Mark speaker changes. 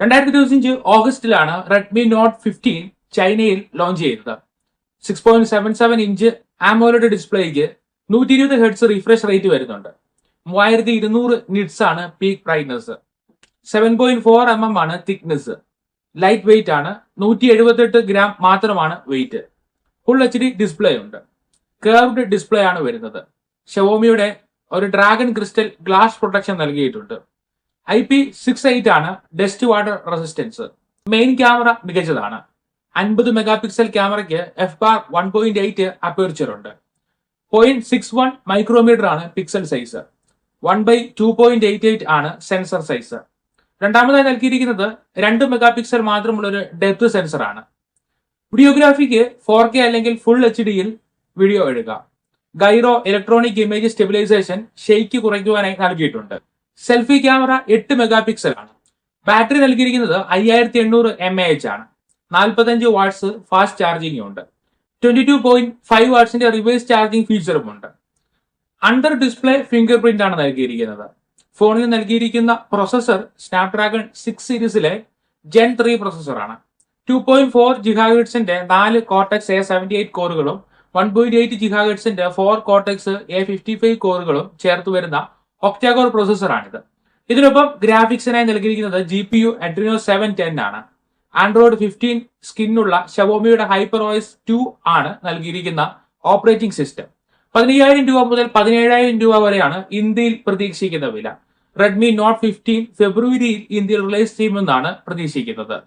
Speaker 1: 2025 ഓഗസ്റ്റിലാണ് Redmi not 15 ചൈനയിൽ launch ചെയ്തത്. 6.77 inch AMOLED ഡിസ്പ്ലേക്ക് 120 ഹെർട്സ് റിഫ്രഷ് റേറ്റ് വരുന്നുണ്ട്. 3200 നിറ്റ്സ് ആണ് പീക്ക് ബ്രൈറ്റ്നസ്. 7.4 mm ആണ് തിക്നെസ്. ലൈറ്റ് വെയിറ്റ് ആണ്. 178 ഗ്രാം മാത്രമാണ് വെയിറ്റ്. ഫുൾ HD ഡിസ്പ്ലേ ഉണ്ട്. കർവ്ഡ് ഡിസ്പ്ലേ ആണ് വരുന്നത്. ഷവോമിയുടെ ഒരു ഡ്രാഗൺ ക്രിസ്റ്റൽ ഗ്ലാസ് പ്രൊട്ടക്ഷൻ നൽകിയിട്ടുണ്ട്. IP68 ആണ് dust water resistance. Main camera മികച്ചതാണ്. 50 മെഗാ പിക്സൽ ക്യാമറയ്ക്ക് f1.8 അപ്പേർച്ചർ ഉണ്ട്. 0.61 മൈക്രോമീറ്റർ ആണ് പിക്സൽ സൈസ്. 1/2.88 ആണ് സെൻസർ സൈസ്. രണ്ടാമതായി നൽകിയിരിക്കുന്നത് 2 മെഗാ പിക്സൽ മാത്രമുള്ള ഒരു ഡെപ്ത് സെൻസർ ആണ്. വീഡിയോഗ്രാഫിക്ക് 4K അല്ലെങ്കിൽ ഫുൾ HDയിൽ വീഡിയോ എടുക്കാം. Gyro electronic image stabilization shake കുറയ്ക്കുവാനായി നൽകിയിട്ടുണ്ട്. സെൽഫി ക്യാമറ 8 മെഗാ പിക്സൽ ആണ്. ബാറ്ററി നൽകിയിരിക്കുന്നത് 5800 mAh ആണ്. 45 വാട്ട്സ് ഫാസ്റ്റ് ചാർജിംഗ് ഉണ്ട്. 22.5 വാട്ട്സിന്റെ റിവേഴ്സ് ചാർജിംഗ് ഫീച്ചറും ഉണ്ട്. അണ്ടർ ഡിസ്പ്ലേ ഫിംഗർ പ്രിന്റ് ആണ് നൽകിയിരിക്കുന്നത്. ഫോണിൽ നൽകിയിരിക്കുന്ന പ്രൊസസർ സ്നാപ്ഡ്രാഗൺ 6 സീരീസിലെ Gen 3 പ്രൊസസറാണ്. 2.4 GHz 4 cortex A78 കോറുകളും 1.8 GHz 4 cortex A55 കോറുകളും ചേർത്ത് വരുന്ന ഒക്ടാകോർ പ്രൊസസറാണിത്. ഇതിനൊപ്പം ഗ്രാഫിക്സിനായി നൽകിയിരിക്കുന്നത് GPU Adreno 710 ആണ്. ആൻഡ്രോയിഡ് 15 സ്കിന്നുള്ള ഷവോമിയുടെ HyperOS 2 ആണ് നൽകിയിരിക്കുന്ന ഓപ്പറേറ്റിംഗ് സിസ്റ്റം. 15,000 രൂപ മുതൽ 17,000 രൂപ വരെയാണ് ഇന്ത്യയിൽ പ്രതീക്ഷിക്കുന്ന വില. റെഡ്മി നോട്ട് 15 ഫെബ്രുവരിയിൽ ഇന്ത്യയിൽ റിലീസ് ചെയ്യുമെന്നാണ് പ്രതീക്ഷിക്കുന്നത്.